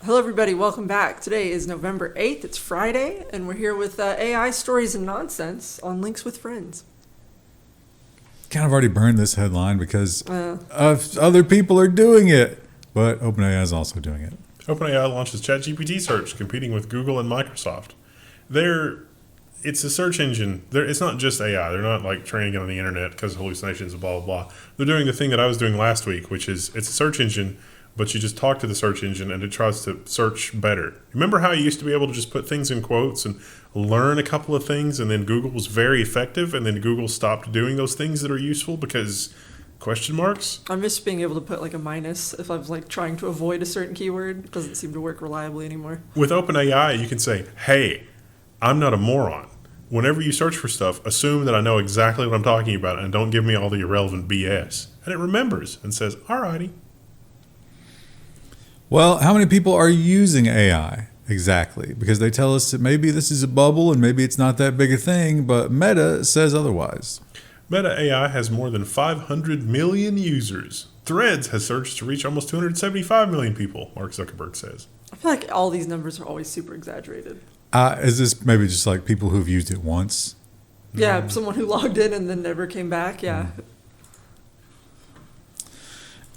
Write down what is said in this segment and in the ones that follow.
Hello everybody, welcome back. Today is November 8th, it's Friday, and we're here with AI Stories and Nonsense on Links with Friends. Kind of already burned this headline because other people are doing it, but OpenAI is also doing it. OpenAI launches ChatGPT search, competing with Google and Microsoft. It's a search engine. It's not just AI. They're not like training it on the internet because of hallucinations and blah, blah, blah. They're doing the thing that I was doing last week, which is it's a search engine, but you just talk to the search engine and it tries to search better. Remember how you used to be able to just put things in quotes and learn a couple of things, and then Google was very effective, and then Google stopped doing those things that are useful because question marks? I miss being able to put like a minus if I was like trying to avoid a certain keyword. It doesn't seem to work reliably anymore. With OpenAI, you can say, hey, I'm not a moron. Whenever you search for stuff, assume that I know exactly what I'm talking about and don't give me all the irrelevant BS. And it remembers and says, alrighty. Well, how many people are using AI exactly? Because they tell us that maybe this is a bubble and maybe it's not that big a thing, but Meta says otherwise. Meta AI has more than 500 million users. Threads has surged to reach almost 275 million people, Mark Zuckerberg says. I feel like all these numbers are always super exaggerated. Is this maybe just like people who've used it once? Yeah, someone who logged in and then never came back, yeah.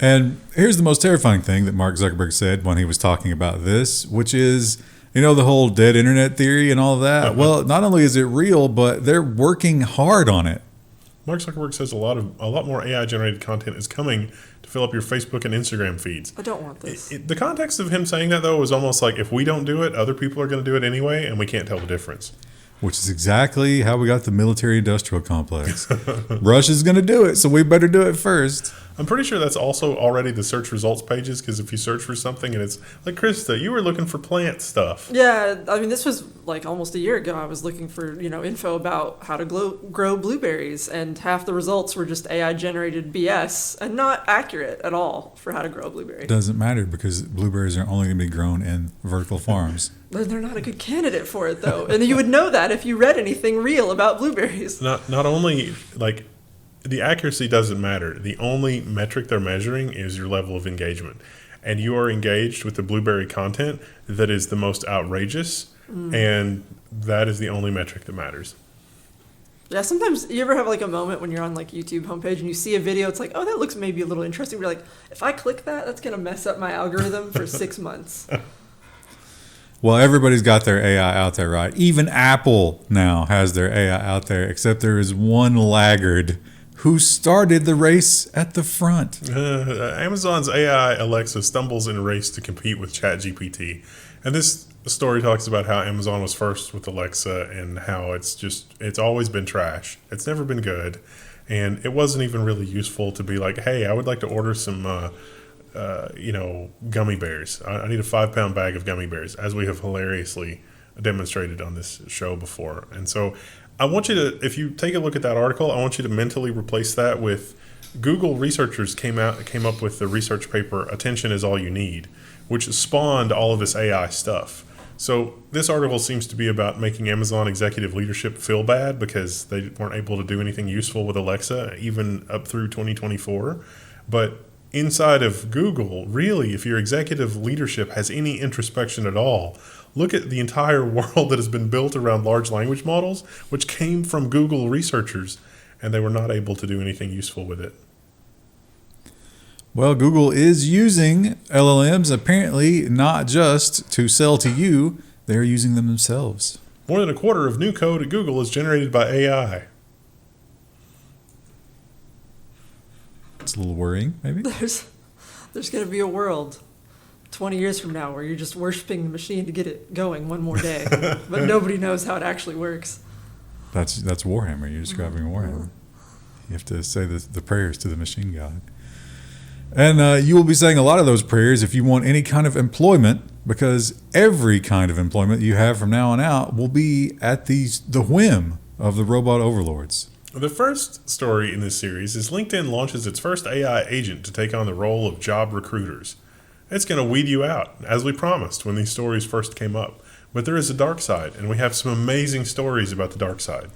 And here's the most terrifying thing that Mark Zuckerberg said when he was talking about this, which is, you know, the whole dead internet theory and all of that. Well, not only is it real, but they're working hard on it. Mark Zuckerberg says a lot more AI-generated content is coming to fill up your Facebook and Instagram feeds. I don't want this. The context of him saying that, though, was almost like if we don't do it, other people are going to do it anyway, and we can't tell the difference. Which is exactly how we got the military-industrial complex. Russia's going to do it, so we better do it first. I'm pretty sure that's also already the search results pages, because if you search for something and it's like, Krista, you were looking for plant stuff. Yeah, I mean, this was like almost a year ago. I was looking for, info about how to grow blueberries, and half the results were just AI-generated BS and not accurate at all for how to grow a blueberry. Doesn't matter because blueberries are only going to be grown in vertical farms. They're not a good candidate for it, though. And you would know that if you read anything real about blueberries. Not only, like, the accuracy doesn't matter. The only metric they're measuring is your level of engagement. And you are engaged with the blueberry content that is the most outrageous, and that is the only metric that matters. Yeah, sometimes you ever have like a moment when you're on like YouTube homepage and you see a video, it's like, oh, that looks maybe a little interesting. You're like, if I click that, that's going to mess up my algorithm for 6 months. Well, everybody's got their AI out there, right? Even Apple now has their AI out there, except there is one laggard who started the race at the front. Amazon's AI Alexa stumbles in a race to compete with ChatGPT. And this story talks about how Amazon was first with Alexa and how it's always been trash. It's never been good. And it wasn't even really useful to be like, hey, I would like to order some gummy bears. I need a 5-pound bag of gummy bears, as we have hilariously demonstrated on this show before. And so I want you to, if you take a look at that article, I want you to mentally replace that with Google researchers came up with the research paper, Attention is All You Need, which spawned all of this AI stuff. So this article seems to be about making Amazon executive leadership feel bad because they weren't able to do anything useful with Alexa, even up through 2024. But inside of Google, really, if your executive leadership has any introspection at all, look at the entire world that has been built around large language models, which came from Google researchers, and they were not able to do anything useful with it. Well, Google is using LLMs apparently not just to sell to you, they're using them themselves. More than a quarter of new code at Google is generated by AI. It's a little worrying, maybe. There's going to be a world 20 years from now where you're just worshiping the machine to get it going one more day, but nobody knows how it actually works. That's Warhammer. You're describing Warhammer. You have to say the prayers to the machine god. And you will be saying a lot of those prayers if you want any kind of employment, because every kind of employment you have from now on out will be at the whim of the robot overlords. The first story in this series is LinkedIn launches its first AI agent to take on the role of job recruiters. It's going to weed you out, as we promised when these stories first came up. But there is a dark side, and we have some amazing stories about the dark side.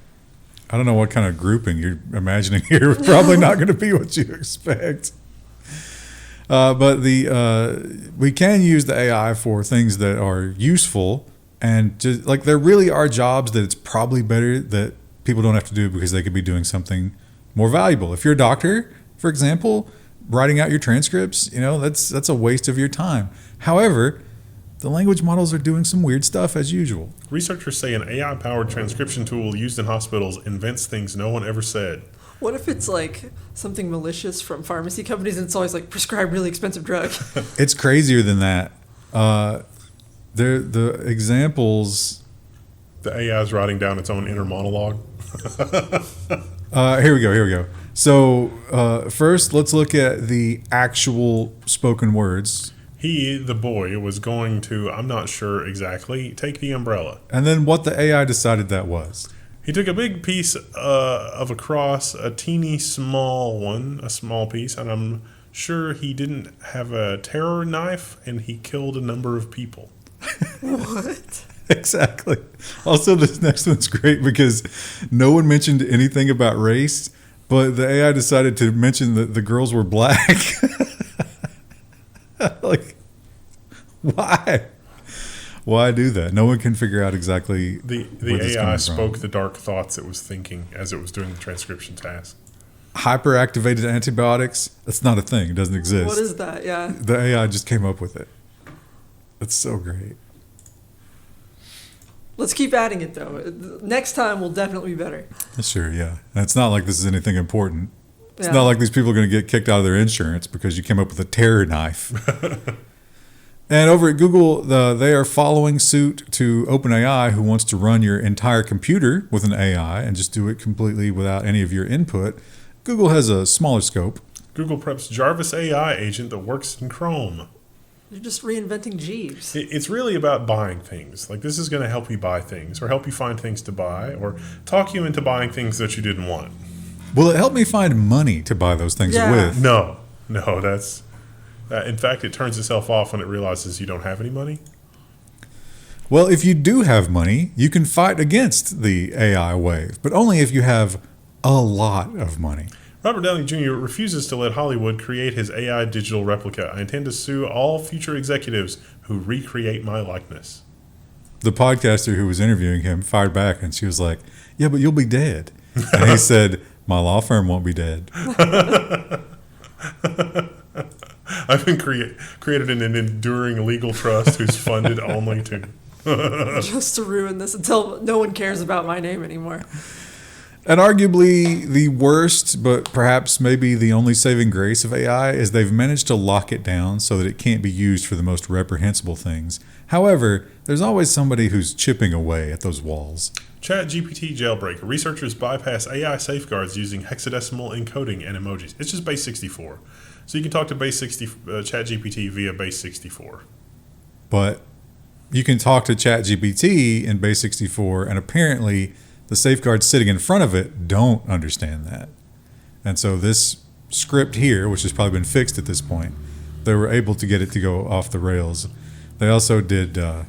I don't know what kind of grouping you're imagining here. Probably not going to be what you expect. But we can use the AI for things that are useful, and just like there really are jobs that it's probably better that people don't have to do because they could be doing something more valuable. If you're a doctor, for example, writing out your transcripts, that's a waste of your time. However, the language models are doing some weird stuff as usual. Researchers say an AI-powered transcription tool used in hospitals invents things no one ever said. What if it's like something malicious from pharmacy companies and it's always like prescribe really expensive drug? It's crazier than that. The examples. The AI is writing down its own inner monologue. Here we go. So first, let's look at the actual spoken words. He, the boy, was going to, I'm not sure exactly, take the umbrella. And then what the AI decided that was. He took a big piece of a cross, a teeny small one, a small piece, and I'm sure he didn't have a terror knife, and he killed a number of people. What? Exactly. Also, this next one's great because no one mentioned anything about race, but the AI decided to mention that the girls were black. Like, why? Why do that? No one can figure out exactly. The AI spoke the dark thoughts it was thinking as it was doing the transcription task. Hyperactivated antibiotics? That's not a thing. It doesn't exist. What is that? Yeah. The AI just came up with it. That's so great. Let's keep adding it, though. Next time will definitely be better. Sure, yeah. And it's not like this is anything important. It's Yeah. not like these people are going to get kicked out of their insurance because you came up with a terror knife. And over at Google, they are following suit to OpenAI, who wants to run your entire computer with an AI and just do it completely without any of your input. Google has a smaller scope. Google preps Jarvis AI agent that works in Chrome. You're just reinventing Jeeves. It's really about buying things. Like, this is going to help you buy things or help you find things to buy or talk you into buying things that you didn't want. Will it help me find money to buy those things Yeah. with? No, that's... in fact, it turns itself off when it realizes you don't have any money. Well, if you do have money, you can fight against the AI wave, but only if you have a lot of money. Robert Downey Jr. refuses to let Hollywood create his AI digital replica. I intend to sue all future executives who recreate my likeness. The podcaster who was interviewing him fired back, and she was like, "Yeah, but you'll be dead." And he said, "My law firm won't be dead." I've been created an enduring legal trust who's funded only to... Just to ruin this until no one cares about my name anymore. And arguably the worst, but perhaps maybe the only saving grace of AI is they've managed to lock it down so that it can't be used for the most reprehensible things. However, there's always somebody who's chipping away at those walls. ChatGPT jailbreak. Researchers bypass AI safeguards using hexadecimal encoding and emojis. It's just base 64. So you can talk to ChatGPT via base 64. But you can talk to ChatGPT in base 64, and apparently the safeguards sitting in front of it don't understand that. And so this script here, which has probably been fixed at this point, they were able to get it to go off the rails. They also did the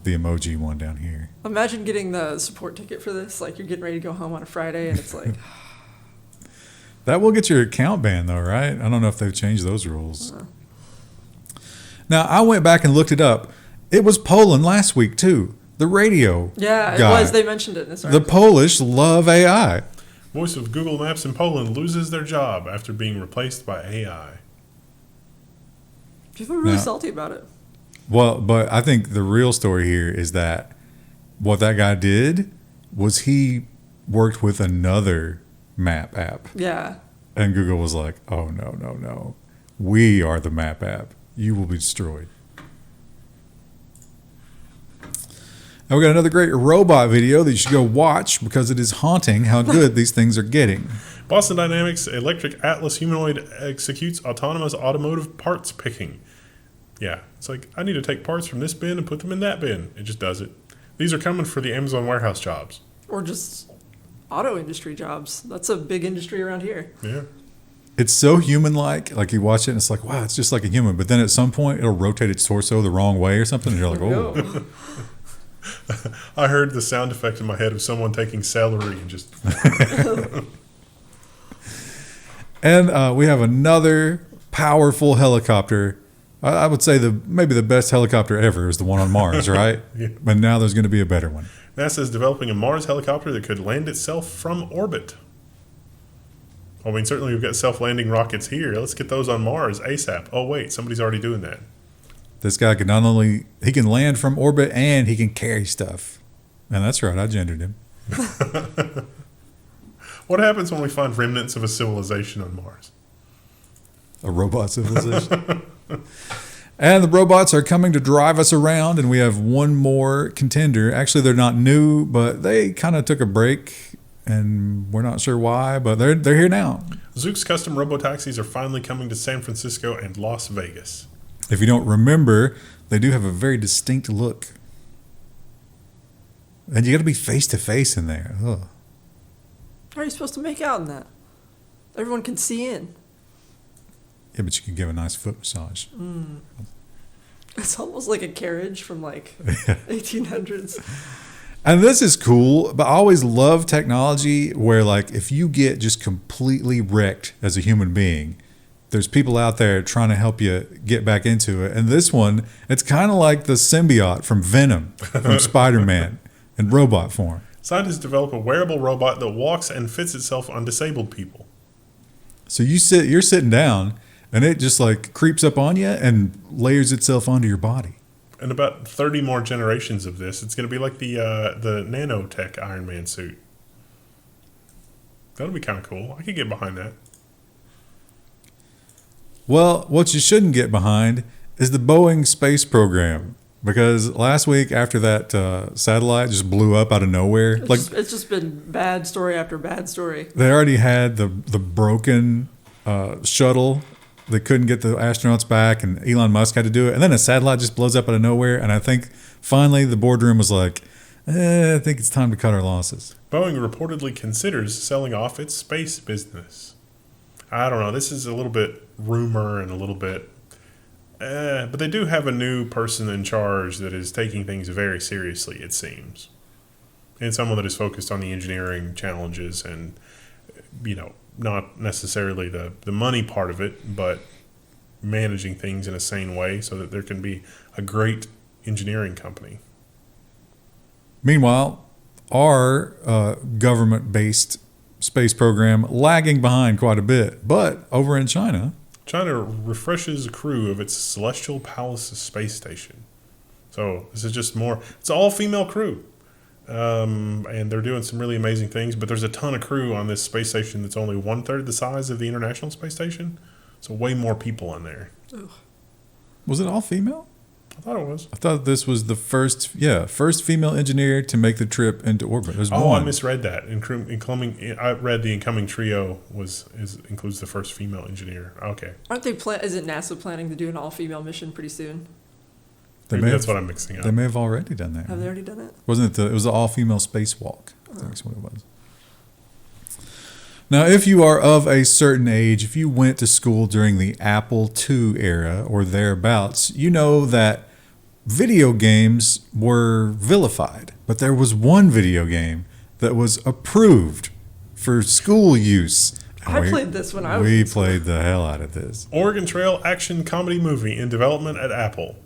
emoji one down here. Imagine getting the support ticket for this. Like, you're getting ready to go home on a Friday, and it's like... That will get your account banned, though, right? I don't know if they've changed those rules. Now, I went back and looked it up. It was Poland last week, too. The radio Yeah, it guy. was. They mentioned it in this The article. Polish love AI. Voice of Google Maps in Poland loses their job after being replaced by AI. People are really Now- salty about it. Well, but I think the real story here is that what that guy did was he worked with another map app. Yeah. And Google was like, "Oh, no. We are the map app. You will be destroyed." And we got another great robot video that you should go watch because it is haunting how good these things are getting. Boston Dynamics Electric Atlas humanoid executes autonomous automotive parts picking. Yeah, it's like, I need to take parts from this bin and put them in that bin. It just does it. These are coming for the Amazon warehouse jobs. Or just auto industry jobs. That's a big industry around here. Yeah. It's so human-like. Like, you watch it and it's like, wow, it's just like a human. But then at some point, it'll rotate its torso the wrong way or something. And you're like, oh. No. I heard the sound effect in my head of someone taking celery and just... And we have another powerful helicopter. I would say maybe the best helicopter ever is the one on Mars, right? Yeah. But now there's going to be a better one. NASA is developing a Mars helicopter that could land itself from orbit. I mean, certainly we've got self-landing rockets here. Let's get those on Mars ASAP. Oh, wait, somebody's already doing that. This guy can he can land from orbit and he can carry stuff. And that's right, I gendered him. What happens when we find remnants of a civilization on Mars? A robot civilization. And the robots are coming to drive us around, and we have one more contender. Actually, they're not new, but they kind of took a break, and we're not sure why, but they're here now. Zoox custom robotaxis are finally coming to San Francisco and Las Vegas. If you don't remember, they do have a very distinct look. And you got to be face to face in there. Ugh. How are you supposed to make out in that? Everyone can see in. Yeah, but you can give a nice foot massage. It's almost like a carriage from like 1800s. And this is cool, but I always love technology where, like, if you get just completely wrecked as a human being, there's people out there trying to help you get back into it. And this one, it's kind of like the symbiote from Venom, from Spider-Man, in robot form. Scientists develop a wearable robot that walks and fits itself on disabled people. So you're sitting down, and it just like creeps up on you and layers itself onto your body. In about 30 more generations of this, it's going to be like the nanotech Iron Man suit. That'll be kind of cool. I could get behind that. Well, what you shouldn't get behind is the Boeing space program. Because last week, after that satellite just blew up out of nowhere, It's just been bad story after bad story. they already had the broken shuttle that couldn't get the astronauts back, and Elon Musk had to do it. And then a satellite just blows up out of nowhere, and I think finally the boardroom was like, I think it's time to cut our losses. Boeing reportedly considers selling off its space business. I don't know. This is a little bit rumor and a little bit... but they do have a new person in charge that is taking things very seriously, it seems. And someone that is focused on the engineering challenges and, not necessarily the money part of it, but managing things in a sane way so that there can be a great engineering company. Meanwhile, our government-based space program lagging behind quite a bit, but over in China refreshes a crew of its Celestial Palace space station. So this is just more, it's all female crew. And they're doing some really amazing things, but there's a ton of crew on this space station that's only 1/3 the size of the International Space Station. So way more people on there. Ugh. Was it all female? I thought it was. I thought this was the first female engineer to make the trip into orbit. There's one. I misread that. I read the incoming trio includes the first female engineer. Okay. Aren't they isn't NASA planning to do an all-female mission pretty soon? Maybe that's what I'm mixing up. They may have already done that. Have they already done it? Wasn't it? It was the all-female spacewalk. I think that's what it was. Now, if you are of a certain age, if you went to school during the Apple II era or thereabouts, you know that video games were vilified. But there was one video game that was approved for school use. I played this when I was We in school. played the hell out of this. Oregon Trail action comedy movie in development at Apple.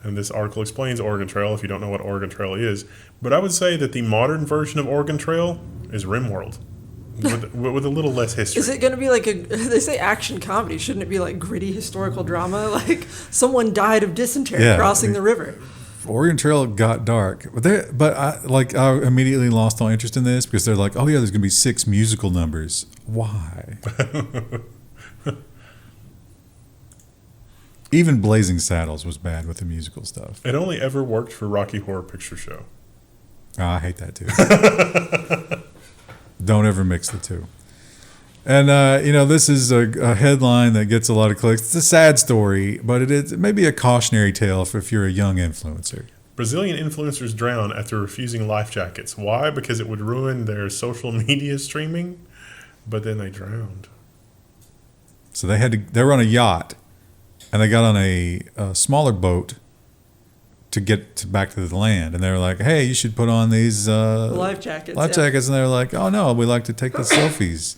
And this article explains Oregon Trail if you don't know what Oregon Trail is. But I would say that the modern version of Oregon Trail is RimWorld. With a little less history. Is it going to be like they say action comedy? Shouldn't it be like gritty historical drama? Like someone died of dysentery crossing the river. Oregon Trail got dark, but I immediately lost all interest in this because they're like, oh yeah, there's gonna be 6 musical numbers. Why? Even Blazing Saddles was bad with the musical stuff. It only ever worked for Rocky Horror Picture Show. Oh, I hate that too. Don't ever mix the two. And, this is a headline that gets a lot of clicks. It's a sad story, but it may be a cautionary tale if you're a young influencer. Brazilian influencers drown after refusing life jackets. Why? Because it would ruin their social media streaming, but then they drowned. So they were on a yacht, and they got on a smaller boat to get back to the land. And they were like, hey, you should put on these life jackets. jackets. And they were like, oh, no, we like to take the selfies.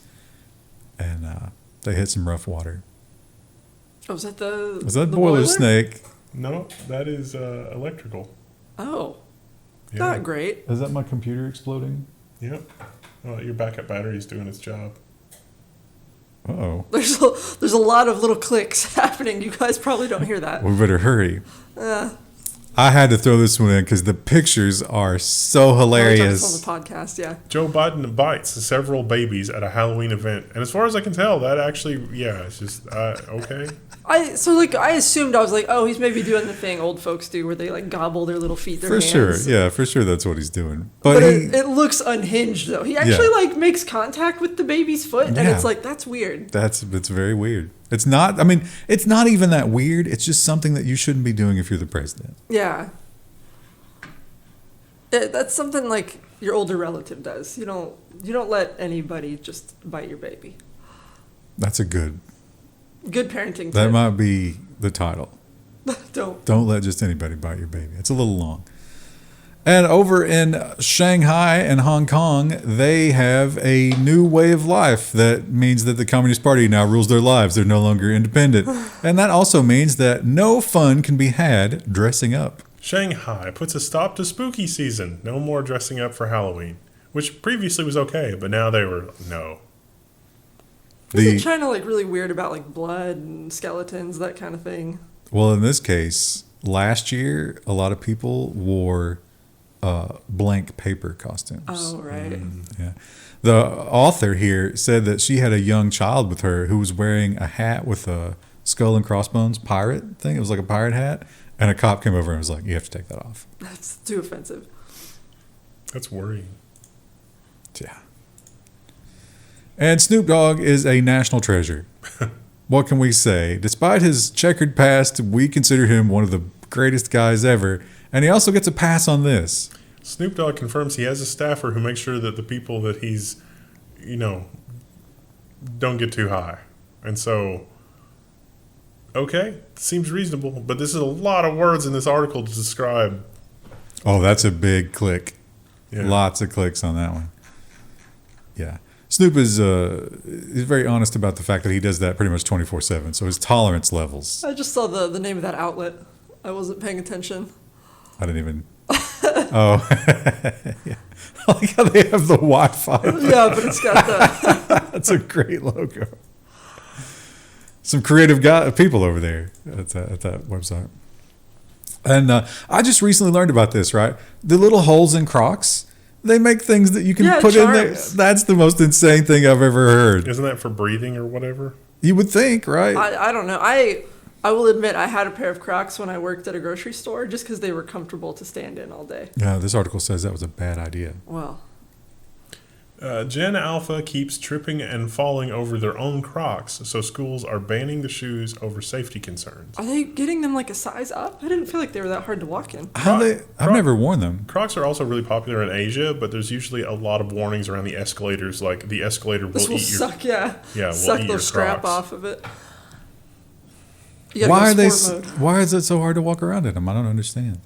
And they hit some rough water. Oh, is that the Is that the boiler snake? No, that is electrical. Oh, Yeah. not great. Is that my computer exploding? Yep. Your backup battery is doing its job. Uh-oh. There's a lot of little clicks happening. You guys probably don't hear that. We better hurry. Uh, I had to throw this one in because the pictures are so hilarious. on the podcast, yeah. Joe Biden bites several babies at a Halloween event. And as far as I can tell, that actually, yeah, it's just, okay. I assumed, I was like, oh, he's maybe doing the thing old folks do where they like gobble their little feet, their For hands. sure, yeah, for sure that's what he's doing. But it looks unhinged though. He actually Yeah. like makes contact with the baby's foot, and Yeah. it's like, that's weird. It's very weird. It's not, I mean, it's not even that weird. It's just something that you shouldn't be doing if you're the president. Yeah. That's something like your older relative does. You don't let anybody just bite your baby. That's a good, Good parenting that tip. might be the title. Don't. Don't let just anybody bite your baby. It's a little long. And over in Shanghai and Hong Kong, they have a new way of life that means that the Communist Party now rules their lives. They're no longer independent. And that also means that no fun can be had dressing up. Shanghai puts a stop to spooky season. No more dressing up for Halloween, which previously was okay, but now they were, no. Isn't China like really weird about like blood and skeletons, that kind of thing? Well, in this case, last year, a lot of people wore blank paper costumes. Oh, right. Yeah. The author here said that she had a young child with her who was wearing a hat with a skull and crossbones pirate thing. It was like a pirate hat. And a cop came over and was like, you have to take that off. That's too offensive. That's worrying. Yeah. And Snoop Dogg is a national treasure. What can we say? Despite his checkered past, we consider him one of the greatest guys ever. And he also gets a pass on this. Snoop Dogg confirms he has a staffer who makes sure that the people that he's, don't get too high. And so, okay, seems reasonable. But this is a lot of words in this article to describe. Oh, that's a big click. Yeah. Lots of clicks on that one. Yeah. Snoop is very honest about the fact that he does that pretty much 24/7. So his tolerance levels. I just saw the name of that outlet. I wasn't paying attention. I didn't even. Oh. Yeah. I like how they have the Wi-Fi. Yeah, but it's got the... That's a great logo. Some creative people over there at that website. And I just recently learned about this, right? The little holes in Crocs, they make things that you can put in there. That's the most insane thing I've ever heard. Isn't that for breathing or whatever? You would think, right? I don't know. I will admit I had a pair of Crocs when I worked at a grocery store just because they were comfortable to stand in all day. Yeah, this article says that was a bad idea. Well. Gen Alpha keeps tripping and falling over their own Crocs, so schools are banning the shoes over safety concerns. Are they getting them like a size up? I didn't feel like they were that hard to walk in. I've never worn them. Crocs are also really popular in Asia, but there's usually a lot of warnings around the escalators, like the escalator This will eat your... suck, yeah. Yeah, will suck eat the your strap Crocs. off of it. You gotta go sport mode. Why is it so hard to walk around in them? I don't understand.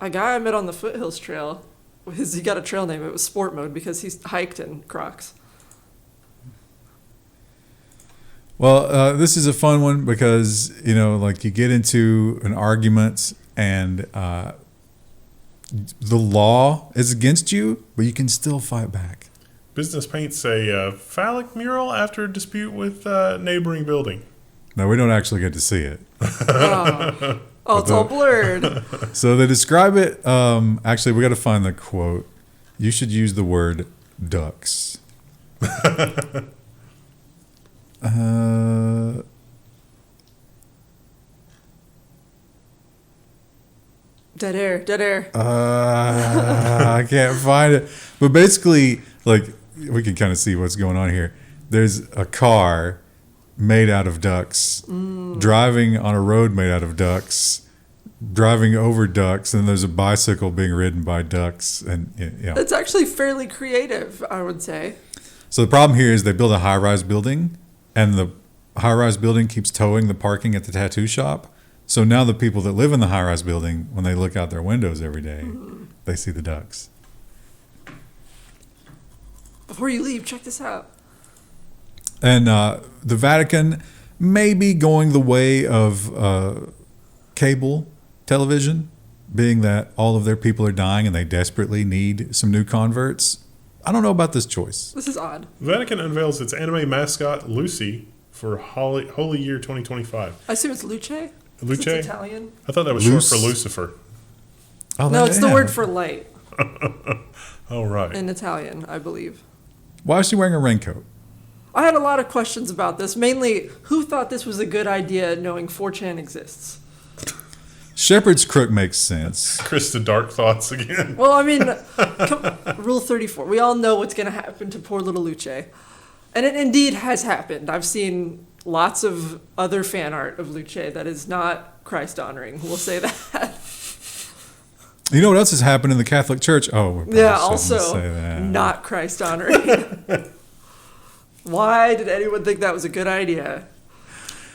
A guy I met on the Foothills Trail, he got a trail name. It was Sport Mode because he's hiked in Crocs. Well, this is a fun one because, like you get into an argument and the law is against you, but you can still fight back. Business paints a phallic mural after a dispute with neighboring building. No, we don't actually get to see it. Oh, it's all blurred. So they describe it. Actually, we got to find the quote. You should use the word ducks. Dead air. I can't find it. But basically, like, we can kind of see what's going on here. There's a car made out of ducks, driving on a road made out of ducks, driving over ducks, and there's a bicycle being ridden by ducks. And It's actually fairly creative, I would say. So the problem here is they build a high-rise building, and the high-rise building keeps towing the parking at the tattoo shop. So now the people that live in the high-rise building, when they look out their windows every day, they see the ducks. Before you leave, check this out. And the Vatican maybe going the way of cable television, being that all of their people are dying and they desperately need some new converts. I don't know about this choice. This is odd. Vatican unveils its anime mascot, Lucy, for Holy Year 2025. I assume it's Luce? Luce? It's Italian? I thought that was Luce. short for Lucifer. Oh, No, it's the word for light Oh, right. in Italian, I believe. Why is she wearing a raincoat? I had a lot of questions about this. Mainly, who thought this was a good idea knowing 4chan exists? Shepherd's crook makes sense. Krista Dark Thoughts again. Well, I mean, Rule 34. We all know what's going to happen to poor little Luce. And it indeed has happened. I've seen lots of other fan art of Luce that is not Christ-honoring. We'll say that. You know what else has happened in the Catholic Church? Oh, we probably Yeah, shouldn't also say that. not Christ-honoring. Why did anyone think that was a good idea?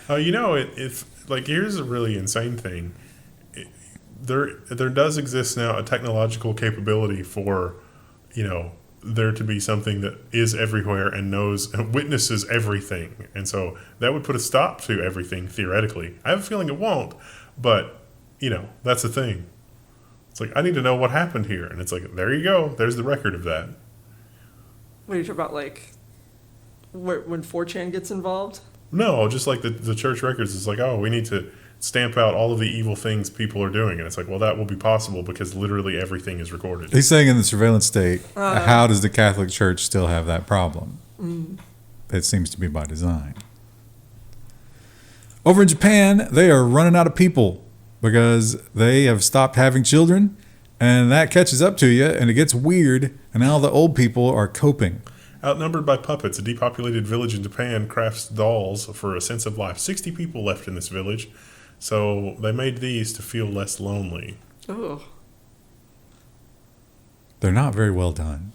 Here's a really insane thing. There does exist now a technological capability for, there to be something that is everywhere and knows and witnesses everything. And so that would put a stop to everything, theoretically. I have a feeling it won't, but, that's the thing. It's like, I need to know what happened here. And it's like, there you go. There's the record of that. What are you talking about, like, when 4chan gets involved? No, just like the church records. It's like, we need to stamp out all of the evil things people are doing. And it's like, well, that will be possible because literally everything is recorded. He's saying in the surveillance state, how does the Catholic Church still have that problem? It seems to be by design. Over in Japan, they are running out of people because they have stopped having children, and that catches up to you, and it gets weird, and now the old people are coping. Outnumbered by puppets, a depopulated village in Japan crafts dolls for a sense of life. 60 people left in this village, so they made these to feel less lonely. Oh. They're not very well done.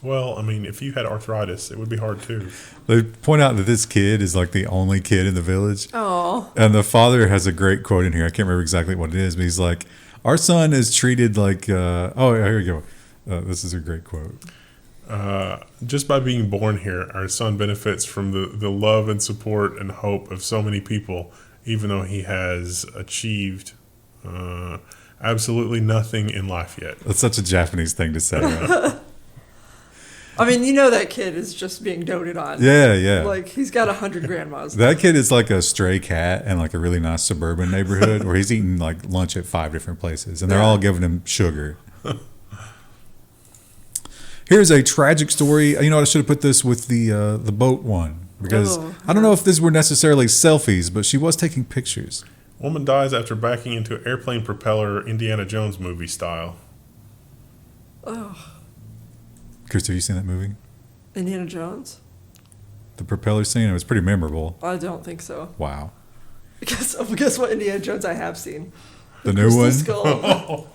Well, I mean, if you had arthritis, it would be hard too. They point out that this kid is like the only kid in the village. Oh. And the father has a great quote in here. I can't remember exactly what it is, but he's like, our son is treated like, here we go. This is a great quote. Just by being born here, our son benefits from the love and support and hope of so many people, even though he has achieved absolutely nothing in life yet. That's such a Japanese thing to say, right? I mean, that kid is just being doted on. Yeah. Like, he's got 100 grandmas. That kid is like a stray cat in like a really nice suburban neighborhood where he's eating like lunch at 5 different places, and they're all giving him sugar. Here's a tragic story. You know what? I should have put this with the boat one because I don't know if these were necessarily selfies, but she was taking pictures. Woman dies after backing into airplane propeller, Indiana Jones movie style. Oh. Chris, have you seen that movie? Indiana Jones? The propeller scene? It was pretty memorable. I don't think so. Wow. Guess what Indiana Jones I have seen? The new one? Skull.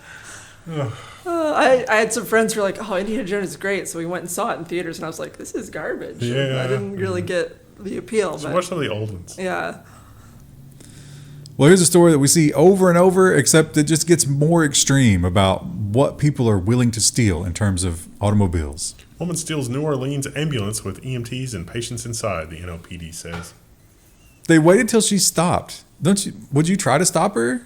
I had some friends who were like, Indiana Jones is great, so we went and saw it in theaters, and I was like, this is garbage. Yeah. I didn't really get the appeal. So but watch some of the old ones. Yeah. Well, here's a story that we see over and over, except it just gets more extreme about what people are willing to steal in terms of automobiles. Woman steals New Orleans ambulance with EMTs and patients inside, the NOPD says. They waited till she stopped. Would you try to stop her?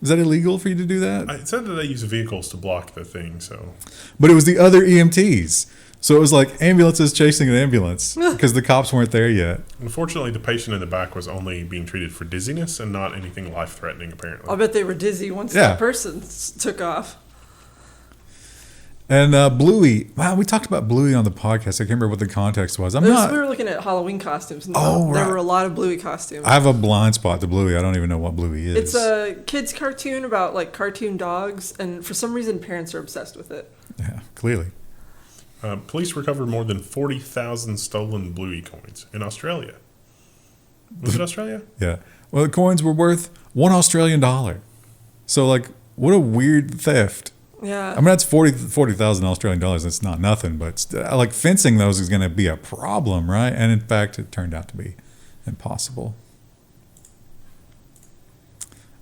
Is that illegal for you to do that? It said that they use vehicles to block the thing, so. But it was the other EMTs. So it was like ambulances chasing an ambulance because the cops weren't there yet. Unfortunately, the patient in the back was only being treated for dizziness and not anything life-threatening, apparently. I'll bet they were dizzy once that person took off. And Bluey. Wow, we talked about Bluey on the podcast. I can't remember what the context was. We were looking at Halloween costumes. And there were a lot of Bluey costumes. I have a blind spot to Bluey. I don't even know what Bluey is. It's a kid's cartoon about like cartoon dogs, and for some reason parents are obsessed with it. Yeah, clearly. Police recovered more than 40,000 stolen Bluey coins in Australia. Was it Australia? Yeah. Well, the coins were worth $1 Australian. So, like, what a weird theft. Yeah. I mean, that's 40,000 Australian dollars. That's not nothing, but like fencing those is going to be a problem, right? And in fact, it turned out to be impossible.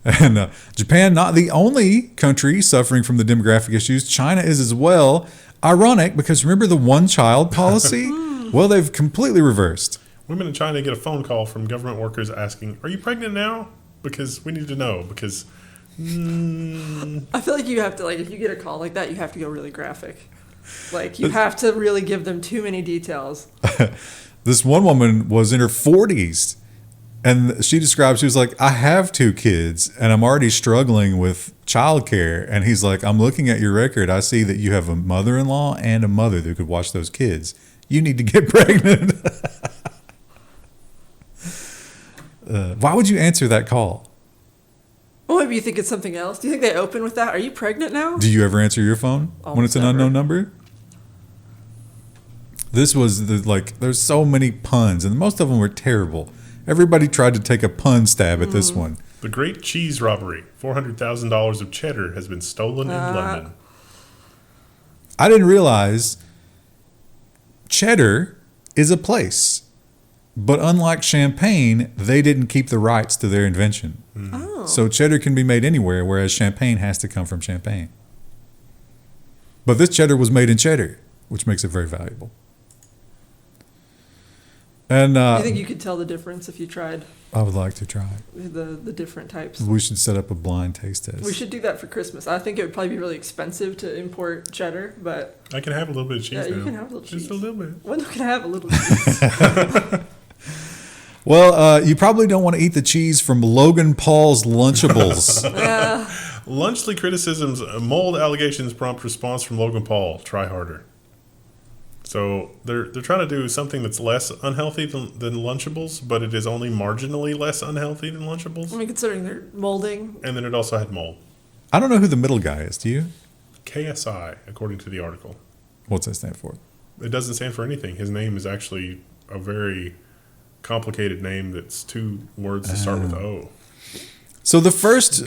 And Japan, not the only country suffering from the demographic issues. China is as well. Ironic, because remember the one-child policy? Well, they've completely reversed. Women in China get a phone call from government workers asking, "Are you pregnant now?" Because we need to know. Because I feel like you have to, like, if you get a call like that, you have to go really graphic. Like, you have to really give them too many details. This one woman was in her 40s, and she described, she was like, I have 2 kids, and I'm already struggling with childcare. And he's like, I'm looking at your record. I see that you have a mother-in-law and a mother that could watch those kids. You need to get pregnant. Why would you answer that call? Well, maybe you think it's something else. Do you think they open with that? Are you pregnant now? Do you ever answer your phone when it's an Almost unknown never. number? This was there's so many puns, and most of them were terrible. Everybody tried to take a pun stab at this one. the Great Cheese Robbery, $400,000 of cheddar has been stolen in London. I didn't realize cheddar is a place. But unlike champagne, they didn't keep the rights to their invention. Oh. So cheddar can be made anywhere, whereas champagne has to come from Champagne. But this cheddar was made in cheddar, which makes it very valuable. And Do you think you could tell the difference if you tried I would like to try. the different types? We should set up a blind taste test. We should do that for Christmas. I think it would probably be really expensive to import cheddar, but I can have a little bit of cheese yeah, now. you can have a little cheese. Just a little bit. When can I have a little cheese? Well, you probably don't want to eat the cheese from Logan Paul's Lunchables. Yeah. Lunchly criticisms, mold allegations prompt response from Logan Paul. Try harder. So they're trying to do something that's less unhealthy than Lunchables, but it is only marginally less unhealthy than Lunchables. I mean, considering they're molding. And then it also had mold. I don't know who the middle guy is. Do you? KSI, according to the article. What's that stand for? It doesn't stand for anything. His name is actually a very complicated name that's 2 words that start with O. So the first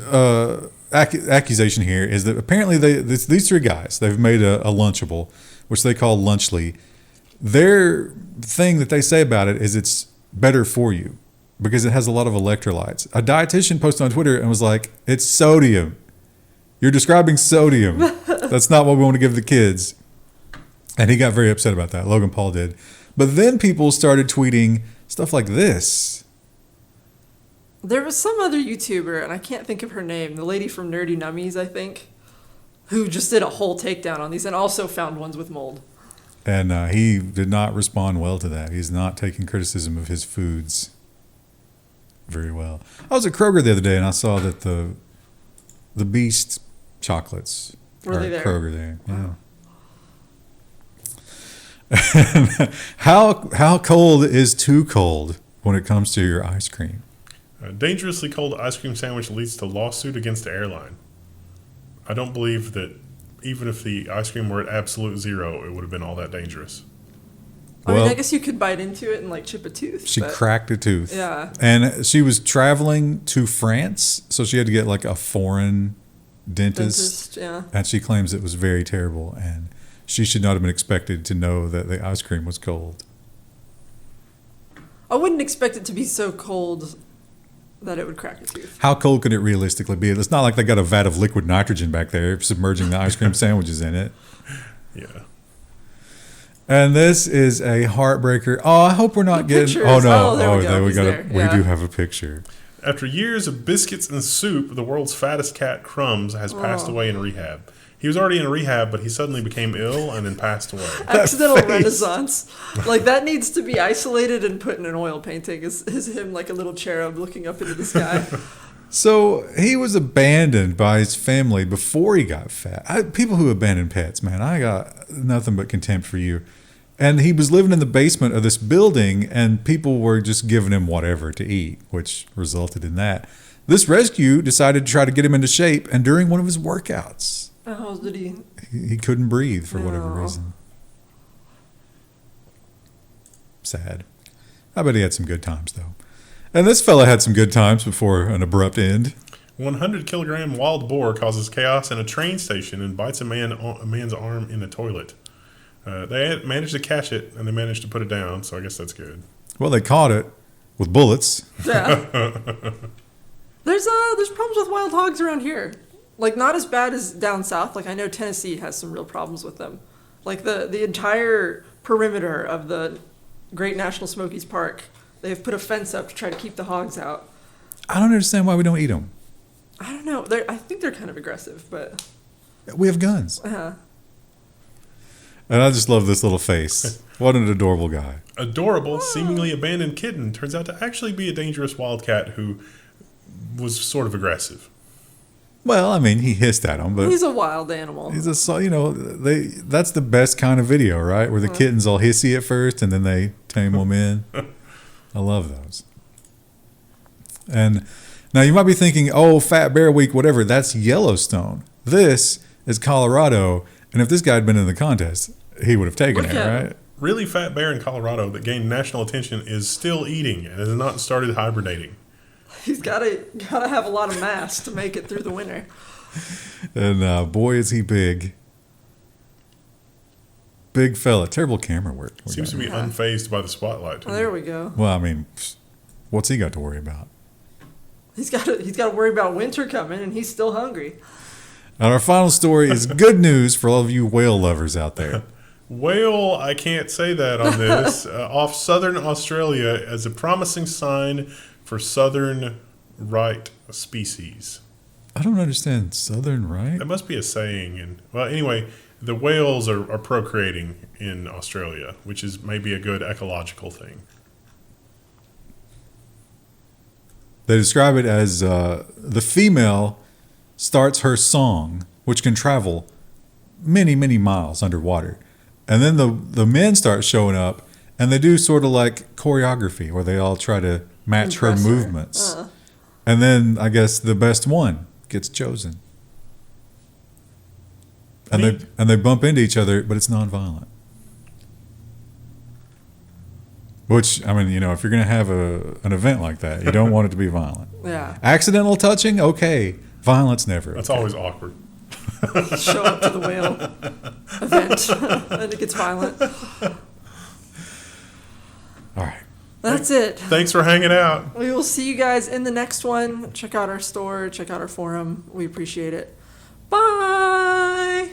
accusation here is that apparently these 3 guys, they've made a Lunchable, which they call Lunchly. Their thing that they say about it is it's better for you because it has a lot of electrolytes. A dietitian posted on Twitter and was like, it's sodium. You're describing sodium. That's not what we want to give the kids. And he got very upset about that. Logan Paul did. But then people started tweeting stuff like this. There was some other YouTuber, and I can't think of her name, the lady from Nerdy Nummies, I think, who just did a whole takedown on these and also found ones with mold. And he did not respond well to that. He's not taking criticism of his foods very well. I was at Kroger the other day and I saw that the Beast chocolates Were they at there? Kroger there. Yeah. How cold is too cold when it comes to your ice cream? A dangerously cold ice cream sandwich leads to lawsuit against the airline. I don't believe that even if the ice cream were at absolute 0, it would have been all that dangerous. I mean, Well- I guess you could bite into it and like chip a tooth. She but cracked a tooth. Yeah. And she was traveling to France, so she had to get like a foreign dentist. yeah. And she claims it was very terrible, and she should not have been expected to know that the ice cream was cold. I wouldn't expect it to be so cold that it would crack a tooth. How cold could it realistically be? It's not like they got a vat of liquid nitrogen back there submerging the ice cream sandwiches in it. Yeah. And this is a heartbreaker. Oh, I hope we're not The getting. pictures. Oh no! Oh, there we go. He's there. We Yeah. do have a picture. After years of biscuits and soup, the world's fattest cat, Crumbs, has passed away in rehab. He was already in rehab, but he suddenly became ill and then passed away. Accidental face. renaissance. Like, that needs to be isolated and put in an oil painting. Is him like a little cherub looking up into the sky. So he was abandoned by his family before he got fat. People who abandon pets, man, I got nothing but contempt for you. And he was living in the basement of this building, and people were just giving him whatever to eat, which resulted in that. This rescue decided to try to get him into shape, and during one of his workouts, Oh, did he? he couldn't breathe for whatever Oh. reason. Sad. I bet he had some good times, though. And this fella had some good times before an abrupt end. 100-kilogram wild boar causes chaos in a train station and bites a man's arm in a toilet. They managed to catch it, and they managed to put it down, so I guess that's good. Well, they caught it with bullets. Yeah. There's problems with wild hogs around here. Like, not as bad as down south. Like, I know Tennessee has some real problems with them. Like, the entire perimeter of the Great National Smokies Park. They have put a fence up to try to keep the hogs out. I don't understand why we don't eat them. I don't know. I think they're kind of aggressive, but We have guns. And I just love this little face. What an adorable guy. Adorable, seemingly abandoned kitten turns out to actually be a dangerous wildcat who was sort of aggressive. Well, I mean, he hissed at him, but he's a wild animal. he's that's the best kind of video, right? Where the kitten's all hissy at first and then they tame them in. I love those. And now you might be thinking, oh, Fat Bear Week, whatever, that's Yellowstone. This is Colorado, and if this guy had been in the contest, he would have taken it, right? Really fat bear in Colorado that gained national attention is still eating and has not started hibernating. He's gotta have a lot of mass to make it through the winter. And boy, is he big. Big fella. Terrible camera work. Seems to be unfazed by the spotlight. There we go. Well, I mean, what's he got to worry about? He's got to worry about winter coming, and he's still hungry. And our final story is good news for all of you whale lovers out there. Whale, I can't say that on this. Off southern Australia as a promising sign for southern right species. I don't understand southern right. That must be a saying. And well, anyway, the whales are procreating in Australia, which is maybe a good ecological thing. They describe it as the female starts her song, which can travel many, many miles underwater. And then the men start showing up, and they do sort of like choreography where they all try to match her movements. And then I guess the best one gets chosen. And they bump into each other, but it's nonviolent. Which, I mean, if you're going to have an event like that, you don't want it to be violent. Yeah. Accidental touching, okay. Violence, never. That's okay. always awkward. Show up to the whale event, and it gets violent. All right. That's it. Thanks for hanging out. We will see you guys in the next one. Check out our store. Check out our forum. We appreciate it. Bye.